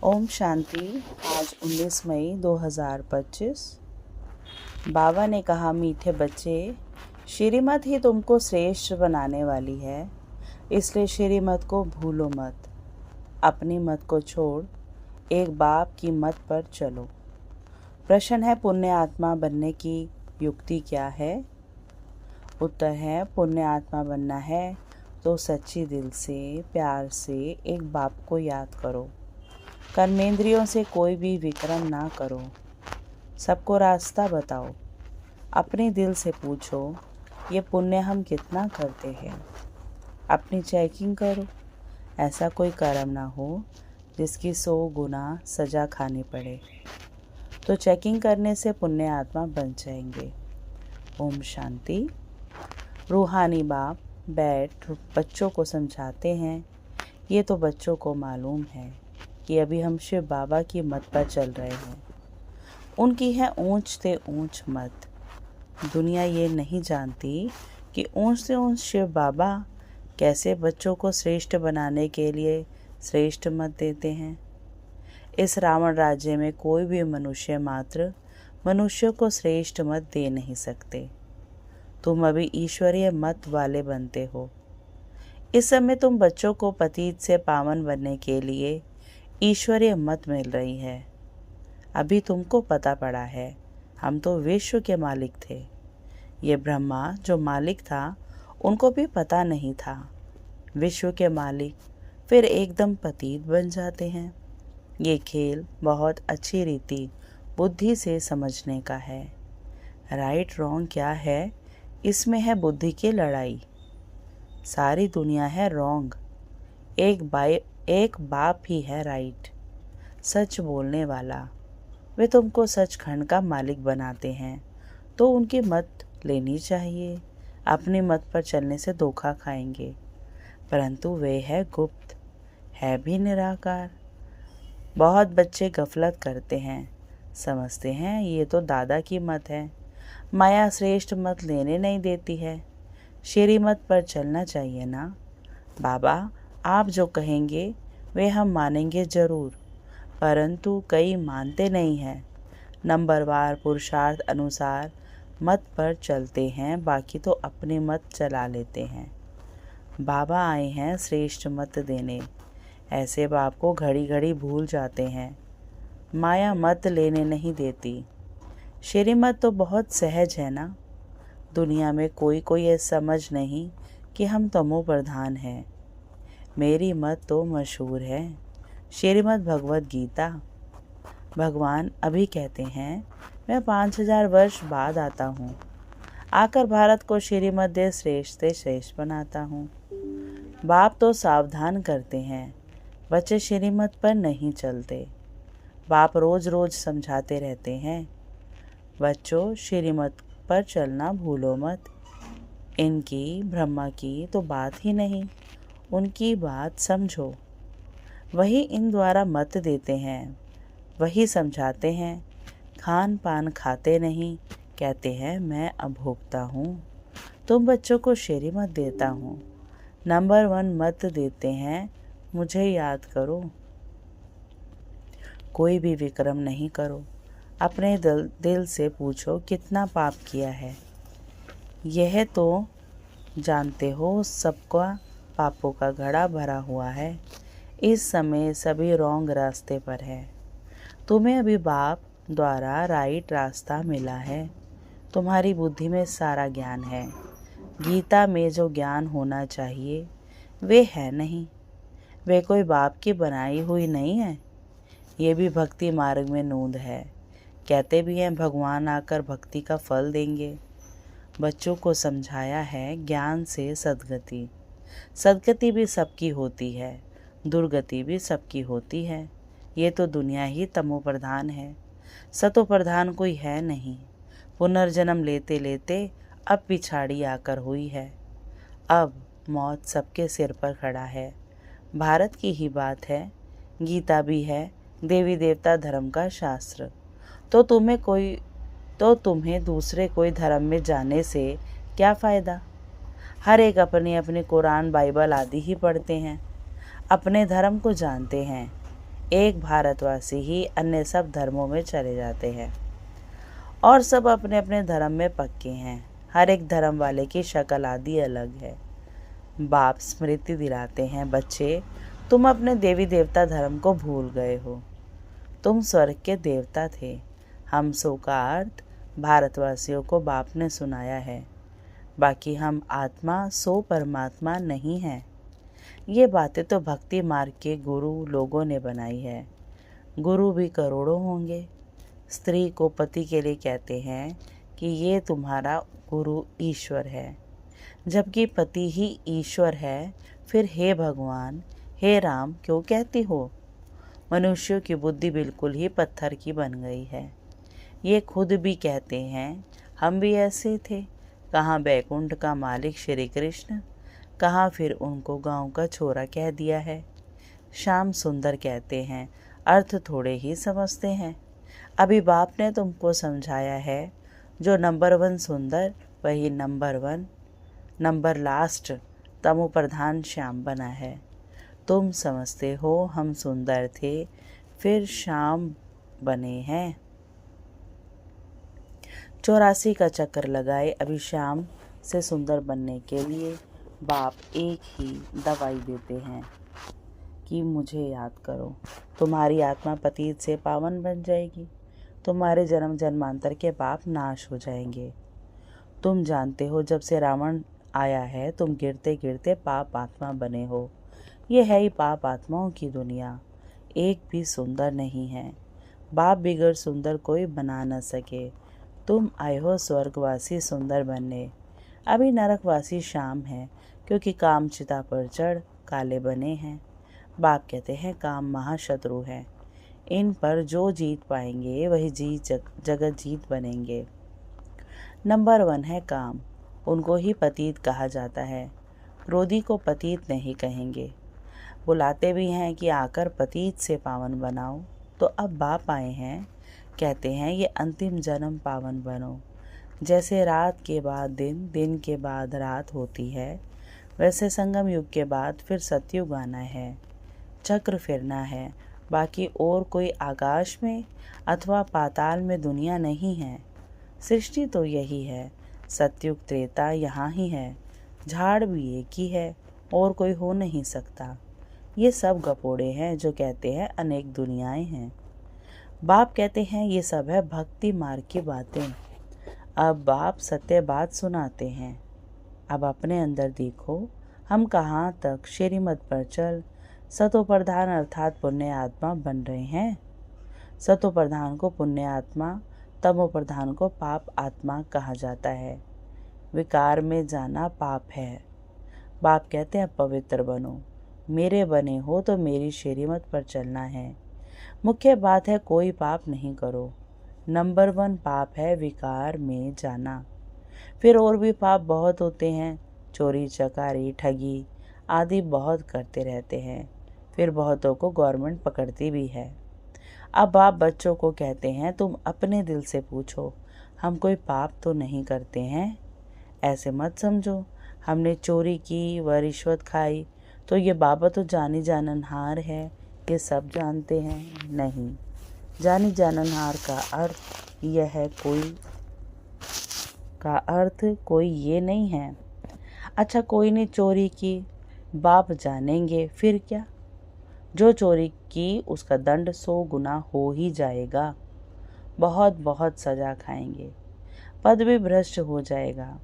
ओम शांति। आज 19 मई 2025। बाबा ने कहा, मीठे बच्चे, श्रीमत ही तुमको श्रेष्ठ बनाने वाली है, इसलिए श्रीमत को भूलो मत। अपनी मत को छोड़ एक बाप की मत पर चलो। प्रश्न है, पुण्य आत्मा बनने की युक्ति क्या है? उत्तर है, पुण्य आत्मा बनना है तो सच्ची दिल से, प्यार से एक बाप को याद करो। कर्मेंद्रियों से कोई भी विक्रम ना करो। सबको रास्ता बताओ। अपने दिल से पूछो, ये पुण्य हम कितना करते हैं। अपनी चेकिंग करो। ऐसा कोई कर्म ना हो जिसकी 100 गुना सजा खानी पड़े, तो चेकिंग करने से पुण्य आत्मा बन जाएंगे। ओम शांति। रूहानी बाप बैठ बच्चों को समझाते हैं। ये तो बच्चों को मालूम है कि अभी हम शिव बाबा की मत पर चल रहे हैं। उनकी है ऊंच से ऊंच मत। दुनिया ये नहीं जानती कि ऊंच से ऊंच शिव बाबा कैसे बच्चों को श्रेष्ठ बनाने के लिए श्रेष्ठ मत देते हैं। इस रावण राज्य में कोई भी मनुष्य मात्र मनुष्य को श्रेष्ठ मत दे नहीं सकते। तुम अभी ईश्वरीय मत वाले बनते हो। इस समय तुम बच्चों को पतित से पावन बनने के लिए ईश्वरीय मत मिल रही है। अभी तुमको पता पड़ा है, हम तो विश्व के मालिक थे। ये ब्रह्मा जो मालिक था, उनको भी पता नहीं था। विश्व के मालिक फिर एकदम पतित बन जाते हैं। ये खेल बहुत अच्छी रीति बुद्धि से समझने का है। राइट रॉन्ग क्या है, इसमें है बुद्धि की लड़ाई। सारी दुनिया है रॉन्ग, एक बाप ही है राइट, सच बोलने वाला। वे तुमको सचखंड का मालिक बनाते हैं, तो उनकी मत लेनी चाहिए। अपनी मत पर चलने से धोखा खाएंगे, परंतु वे है गुप्त, है भी निराकार। बहुत बच्चे गफलत करते हैं, समझते हैं ये तो दादा की मत है। माया श्रेष्ठ मत लेने नहीं देती है। श्रीमत पर चलना चाहिए ना। बाबा आप जो कहेंगे वे हम मानेंगे ज़रूर, परंतु कई मानते नहीं हैं। नंबरवार पुरुषार्थ अनुसार मत पर चलते हैं, बाकी तो अपने मत चला लेते हैं। बाबा आए हैं श्रेष्ठ मत देने, ऐसे बाप को घड़ी घड़ी भूल जाते हैं। माया मत लेने नहीं देती। श्रीमत तो बहुत सहज है ना। दुनिया में कोई ये समझ नहीं कि हम तमो प्रधान हैं। मेरी मत तो मशहूर है, श्रीमद् भगवद गीता। भगवान अभी कहते हैं, मैं 5000 वर्ष बाद आता हूँ, आकर भारत को श्रीमद् श्रेष्ठ से श्रेष्ठ बनाता हूँ। बाप तो सावधान करते हैं, बच्चे श्रीमत पर नहीं चलते। बाप रोज रोज समझाते रहते हैं, बच्चों श्रीमत पर चलना भूलो मत। इनकी ब्रह्मा की तो बात ही नहीं, उनकी बात समझो। वही इन द्वारा मत देते हैं, वही समझाते हैं। खान पान खाते नहीं, कहते हैं मैं अभोक्ता हूँ। तुम बच्चों को श्रीमत देता हूँ, नंबर 1 मत देते हैं, मुझे याद करो। कोई भी विक्रम नहीं करो। अपने दिल से पूछो कितना पाप किया है। यह तो जानते हो सबका पापों का घड़ा भरा हुआ है। इस समय सभी रॉन्ग रास्ते पर है। तुम्हें अभी बाप द्वारा राइट रास्ता मिला है। तुम्हारी बुद्धि में सारा ज्ञान है। गीता में जो ज्ञान होना चाहिए वे है नहीं। वे कोई बाप की बनाई हुई नहीं है। ये भी भक्ति मार्ग में नूंद है। कहते भी हैं भगवान आकर भक्ति का फल देंगे। बच्चों को समझाया है ज्ञान से सद्गति। सद्गति भी सबकी होती है, दुर्गति भी सबकी होती है। ये तो दुनिया ही तमो प्रधान है, सतो प्रधान कोई है नहीं। पुनर्जन्म लेते लेते अब पिछाड़ी आकर हुई है। अब मौत सबके सिर पर खड़ा है। भारत की ही बात है, गीता भी है देवी देवता धर्म का शास्त्र। तो तुम्हें दूसरे कोई धर्म में जाने से क्या फ़ायदा। हर एक अपनी अपनी कुरान बाइबल आदि ही पढ़ते हैं, अपने धर्म को जानते हैं। एक भारतवासी ही अन्य सब धर्मों में चले जाते हैं और सब अपने अपने धर्म में पक्के हैं। हर एक धर्म वाले की शक्ल आदि अलग है। बाप स्मृति दिलाते हैं, बच्चे तुम अपने देवी देवता धर्म को भूल गए हो। तुम स्वर्ग के देवता थे। हम सो का अर्थ भारतवासियों को बाप ने सुनाया है। बाकी हम आत्मा सो परमात्मा नहीं हैं। ये बातें तो भक्ति मार्ग के गुरु लोगों ने बनाई है। गुरु भी करोड़ों होंगे। स्त्री को पति के लिए कहते हैं कि ये तुम्हारा गुरु ईश्वर है, जबकि पति ही ईश्वर है। फिर हे भगवान, हे राम क्यों कहती हो? मनुष्यों की बुद्धि बिल्कुल ही पत्थर की बन गई है। ये खुद भी कहते हैं हम भी ऐसे थे। कहाँ बैकुंठ का मालिक श्री कृष्ण, कहाँ फिर उनको गांव का छोरा कह दिया है। श्याम सुंदर कहते हैं, अर्थ थोड़े ही समझते हैं। अभी बाप ने तुमको समझाया है, जो नंबर 1 सुंदर वही नंबर 1 नंबर लास्ट तमो प्रधान श्याम बना है। तुम समझते हो हम सुंदर थे, फिर श्याम बने हैं। 84 का चक्कर लगाए अभी श्याम से सुंदर बनने के लिए बाप एक ही दवाई देते हैं कि मुझे याद करो। तुम्हारी आत्मा पतित से पावन बन जाएगी। तुम्हारे जन्म जन्मांतर के पाप नाश हो जाएंगे। तुम जानते हो जब से रावण आया है तुम गिरते गिरते पाप आत्मा बने हो। ये है ही पाप आत्माओं की दुनिया। एक भी सुंदर नहीं है। बाप बिगड़ सुंदर कोई बना न सके। तुम आए हो स्वर्गवासी सुंदर बनने। अभी नरकवासी शाम है, क्योंकि काम चिता पर चढ़ काले बने हैं। बाप कहते हैं काम महाशत्रु है। इन पर जो जीत पाएंगे वही जगत जीत बनेंगे। नंबर 1 है काम। उनको ही पतित कहा जाता है। क्रोधी को पतित नहीं कहेंगे। बुलाते भी हैं कि आकर पतित से पावन बनाओ। तो अब बाप आए हैं, कहते हैं ये अंतिम जन्म पावन बनो। जैसे रात के बाद दिन, दिन के बाद रात होती है, वैसे संगम युग के बाद फिर सतयुग आना है। चक्र फिरना है। बाकी और कोई आकाश में अथवा पाताल में दुनिया नहीं है। सृष्टि तो यही है। सतयुग त्रेता यहाँ ही है। झाड़ भी एक ही है और कोई हो नहीं सकता। ये सब गपोड़े हैं जो कहते हैं अनेक दुनियाएं हैं। बाप कहते हैं ये सब है भक्ति मार्ग की बातें। अब बाप सत्य बात सुनाते हैं। अब अपने अंदर देखो हम कहाँ तक श्रीमत पर चल सतो प्रधान अर्थात पुण्य आत्मा बन रहे हैं। सतो प्रधान को पुण्य आत्मा, तमो प्रधान को पाप आत्मा कहा जाता है। विकार में जाना पाप है। बाप कहते हैं पवित्र बनो। मेरे बने हो तो मेरी श्रीमत पर चलना है। मुख्य बात है कोई पाप नहीं करो। नंबर 1 पाप है विकार में जाना। फिर और भी पाप बहुत होते हैं। चोरी चकारी ठगी आदि बहुत करते रहते हैं। फिर बहुतों को गवर्नमेंट पकड़ती भी है। अब आप बच्चों को कहते हैं तुम अपने दिल से पूछो हम कोई पाप तो नहीं करते हैं। ऐसे मत समझो हमने चोरी की व रिश्वत खाई तो ये बाबा तो जानी जाननहार है, ये सब जानते हैं। नहीं, जानी जाननहार का अर्थ कोई ये नहीं है। अच्छा कोई ने चोरी की, बाप जानेंगे फिर क्या। जो चोरी की उसका दंड 100 गुना हो ही जाएगा। बहुत बहुत सजा खाएंगे। पद भी भ्रष्ट हो जाएगा।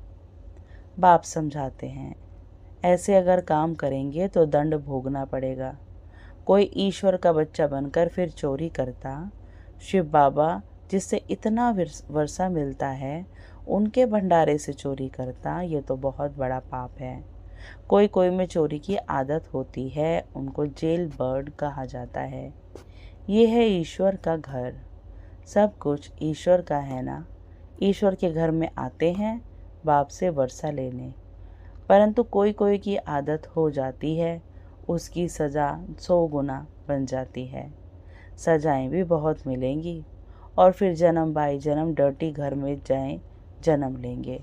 बाप समझाते हैं ऐसे अगर काम करेंगे तो दंड भोगना पड़ेगा। कोई ईश्वर का बच्चा बनकर फिर चोरी करता, शिव बाबा जिससे इतना वर्षा मिलता है उनके भंडारे से चोरी करता, ये तो बहुत बड़ा पाप है। कोई में चोरी की आदत होती है, उनको जेल बर्ड कहा जाता है। ये है ईश्वर का घर। सब कुछ ईश्वर का है ना। ईश्वर के घर में आते हैं बाप से वर्षा लेने, परंतु कोई की आदत हो जाती है, उसकी सज़ा 100 गुना बन जाती है। सजाएं भी बहुत मिलेंगी और फिर जन्म बाई जन्म डर्टी घर में जन्म लेंगे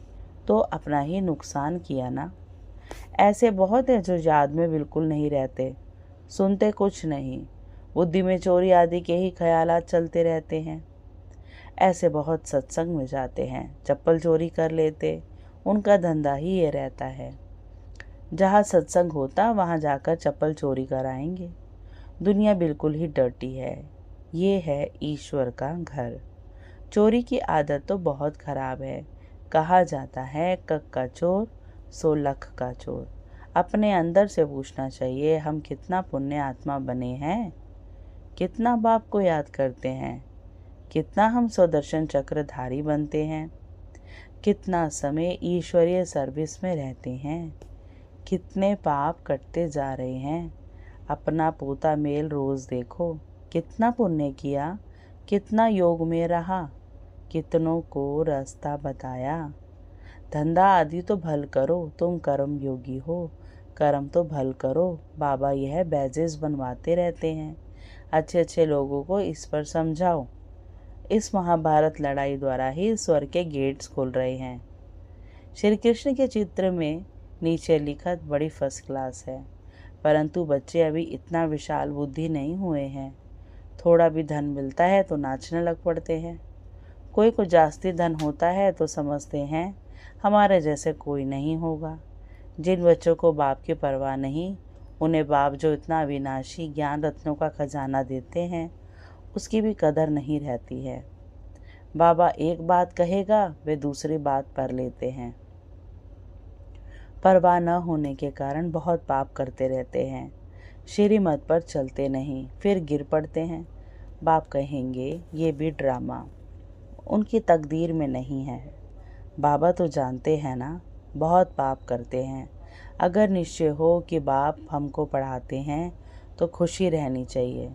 तो अपना ही नुकसान किया ना। ऐसे बहुत हैं जो याद में बिल्कुल नहीं रहते, सुनते कुछ नहीं, बुद्धि में चोरी आदि के ही ख्यालात चलते रहते हैं। ऐसे बहुत सत्संग में जाते हैं, चप्पल चोरी कर लेते, उनका धंधा ही ये रहता है। जहाँ सत्संग होता वहाँ जाकर चप्पल चोरी कराएंगे। दुनिया बिल्कुल ही डर्टी है। ये है ईश्वर का घर। चोरी की आदत तो बहुत खराब है। कहा जाता है कक का चोर सो लख का चोर। अपने अंदर से पूछना चाहिए, हम कितना पुण्य आत्मा बने हैं, कितना बाप को याद करते हैं, कितना हम सुदर्शन चक्रधारी बनते हैं, कितना समय ईश्वरीय सर्विस में रहते हैं, कितने पाप कटते जा रहे हैं। अपना पोता मेल रोज देखो, कितना पुण्य किया, कितना योग में रहा, कितनों को रास्ता बताया। धंधा आदि तो भल करो, तुम कर्म योगी हो, कर्म तो भल करो। बाबा यह बैजेस बनवाते रहते हैं। अच्छे अच्छे लोगों को इस पर समझाओ। इस महाभारत लड़ाई द्वारा ही स्वर्ग के गेट्स खुल रहे हैं। श्री कृष्ण के चित्र में नीचे लिखत बड़ी फर्स्ट क्लास है, परंतु बच्चे अभी इतना विशाल बुद्धि नहीं हुए हैं। थोड़ा भी धन मिलता है तो नाचने लग पड़ते हैं। कोई को जास्ती धन होता है तो समझते हैं हमारे जैसे कोई नहीं होगा। जिन बच्चों को बाप की परवाह नहीं, उन्हें बाप जो इतना अविनाशी ज्ञान रत्नों का खजाना देते हैं, उसकी भी कदर नहीं रहती है। बाबा एक बात कहेगा, वे दूसरी बात पर लेते हैं। परवाह न होने के कारण बहुत पाप करते रहते हैं। श्रीमत पर चलते नहीं, फिर गिर पड़ते हैं। बाप कहेंगे ये भी ड्रामा, उनकी तकदीर में नहीं है। बाबा तो जानते हैं ना, बहुत पाप करते हैं। अगर निश्चय हो कि बाप हमको पढ़ाते हैं तो खुशी रहनी चाहिए।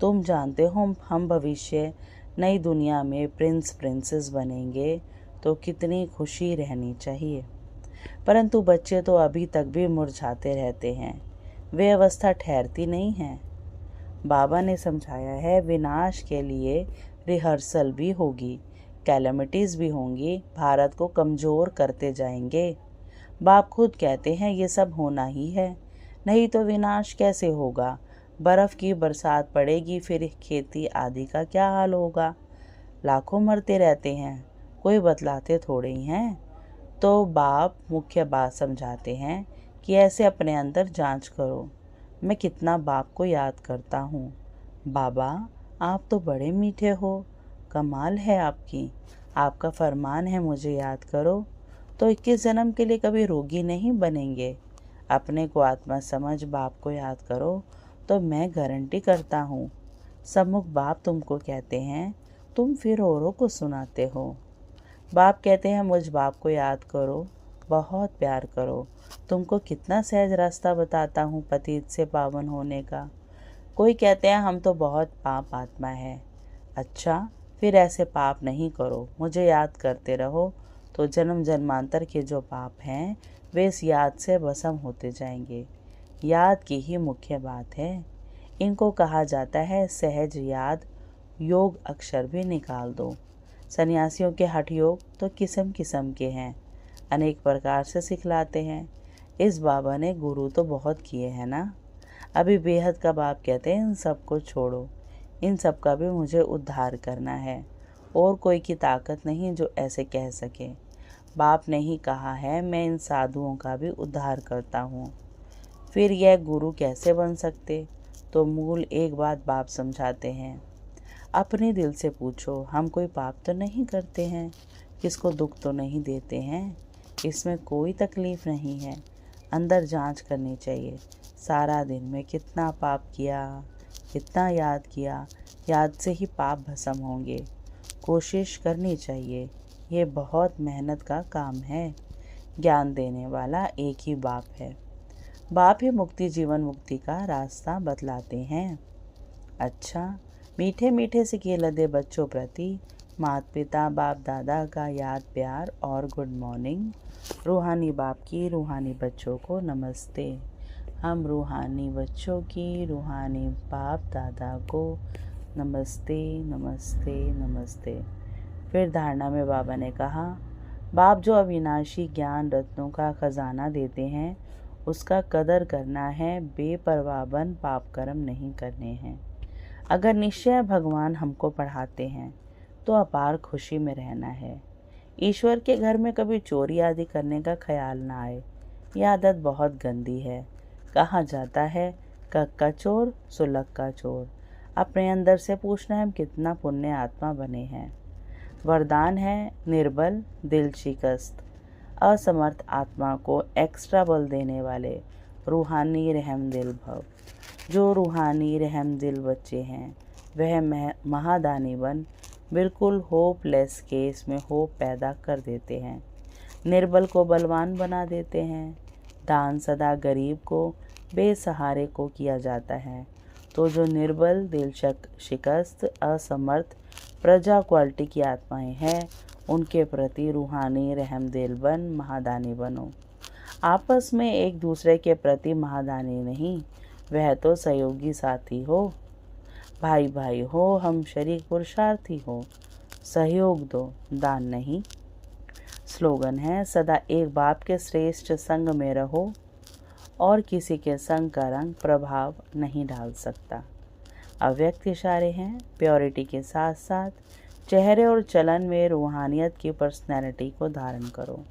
तुम जानते हो हम भविष्य नई दुनिया में प्रिंस प्रिंसेस बनेंगे तो कितनी खुशी रहनी चाहिए। परंतु बच्चे तो अभी तक भी मुरझाते रहते हैं, वे अवस्था ठहरती नहीं है। बाबा ने समझाया है विनाश के लिए रिहर्सल भी होगी, कैलेमिटीज़ भी होंगी, भारत को कमज़ोर करते जाएंगे। बाप खुद कहते हैं ये सब होना ही है, नहीं तो विनाश कैसे होगा। बर्फ़ की बरसात पड़ेगी, फिर खेती आदि का क्या हाल होगा। लाखों मरते रहते हैं, कोई बतलाते थोड़े ही हैं। तो बाप मुख्य बात समझाते हैं कि ऐसे अपने अंदर जांच करो, मैं कितना बाप को याद करता हूँ। बाबा आप तो बड़े मीठे हो, कमाल है आपकी, आपका फरमान है मुझे याद करो। तो 21 जन्म के लिए कभी रोगी नहीं बनेंगे। अपने को आत्मा समझ बाप को याद करो तो मैं गारंटी करता हूँ सम्मुख बाप तुमको कहते हैं, तुम फिर औरों को सुनाते हो। बाप कहते हैं मुझ बाप को याद करो, बहुत प्यार करो। तुमको कितना सहज रास्ता बताता हूँ पतित से पावन होने का। कोई कहते हैं हम तो बहुत पाप आत्मा है। अच्छा, फिर ऐसे पाप नहीं करो, मुझे याद करते रहो तो जन्म जन्मांतर के जो पाप हैं वे इस याद से भस्म होते जाएंगे। याद की ही मुख्य बात है। इनको कहा जाता है सहज याद। योग अक्षर भी निकाल दो। सन्यासियों के हठ योग तो किस्म किस्म के हैं, अनेक प्रकार से सिखलाते हैं। इस बाबा ने गुरु तो बहुत किए हैं ना। अभी बेहद का बाप कहते हैं इन सब को छोड़ो, इन सब का भी मुझे उद्धार करना है। और कोई की ताकत नहीं जो ऐसे कह सके। बाप ने ही कहा है मैं इन साधुओं का भी उद्धार करता हूँ। फिर यह गुरु कैसे बन सकते? तो मूल एक बात बाप समझाते हैं, अपने दिल से पूछो हम कोई पाप तो नहीं करते हैं, किसको दुख तो नहीं देते हैं, इसमें कोई तकलीफ़ नहीं है। अंदर जांच करनी चाहिए, सारा दिन में कितना पाप किया, कितना याद किया, याद से ही पाप भस्म होंगे। कोशिश करनी चाहिए, ये बहुत मेहनत का काम है। ज्ञान देने वाला एक ही बाप है। बाप ही मुक्ति जीवन मुक्ति का रास्ता बतलाते हैं। अच्छा, मीठे मीठे से केला दे बच्चों प्रति माता पिता बाप दादा का याद प्यार और गुड मॉर्निंग। रूहानी बाप की रूहानी बच्चों को नमस्ते। हम रूहानी बच्चों की रूहानी बाप दादा को नमस्ते नमस्ते नमस्ते। फिर धारणा में बाबा ने कहा, बाप जो अविनाशी ज्ञान रत्नों का खजाना देते हैं उसका कदर करना है, बेपरवाह बन पाप कर्म नहीं करने हैं। अगर निश्चय भगवान हमको पढ़ाते हैं तो अपार खुशी में रहना है। ईश्वर के घर में कभी चोरी आदि करने का ख्याल ना आए, यह आदत बहुत गंदी है। कहा जाता है कक्का चोर सुलक्का चोर। अपने अंदर से पूछना है हम कितना पुण्य आत्मा बने हैं। वरदान है निर्बल दिल शिकस्त, असमर्थ आत्मा को एक्स्ट्रा बल देने वाले रूहानी रहम दिल भव। जो रूहानी रहम दिल बच्चे हैं वह महादानी बन बिल्कुल होपलेस केस में होप पैदा कर देते हैं। निर्बल को बलवान बना देते हैं। दान सदा गरीब को बेसहारे को किया जाता है। तो जो निर्बल दिल शिकस्त असमर्थ प्रजा क्वालिटी की आत्माएं हैं उनके प्रति रूहानी रहम दिल बन महादानी बनो। आपस में एक दूसरे के प्रति महादानी नहीं, वह तो सहयोगी साथी हो। भाई भाई हो, हम शरीक पुरुषार्थी हो। सहयोग दो, दान नहीं। स्लोगन है सदा एक बाप के श्रेष्ठ संग में रहो और किसी के संग का रंग प्रभाव नहीं डाल सकता। अव्यक्त इशारे हैं। प्योरिटी के साथ साथ चेहरे और चलन में रूहानियत की पर्सनैलिटी को धारण करो।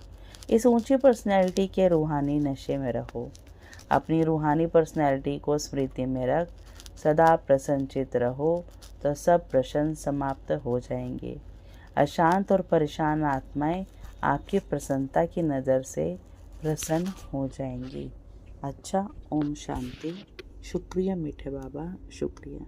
इस ऊंची पर्सनैलिटी के रूहानी नशे में रहो। अपनी रूहानी पर्सनैलिटी को स्मृति में रख सदा प्रसन्नचित रहो तो सब प्रश्न समाप्त हो जाएंगे। अशांत और परेशान आत्माएं आपकी प्रसन्नता की नज़र से प्रसन्न हो जाएंगी। अच्छा, ओम शांति। शुक्रिया मीठे बाबा, शुक्रिया।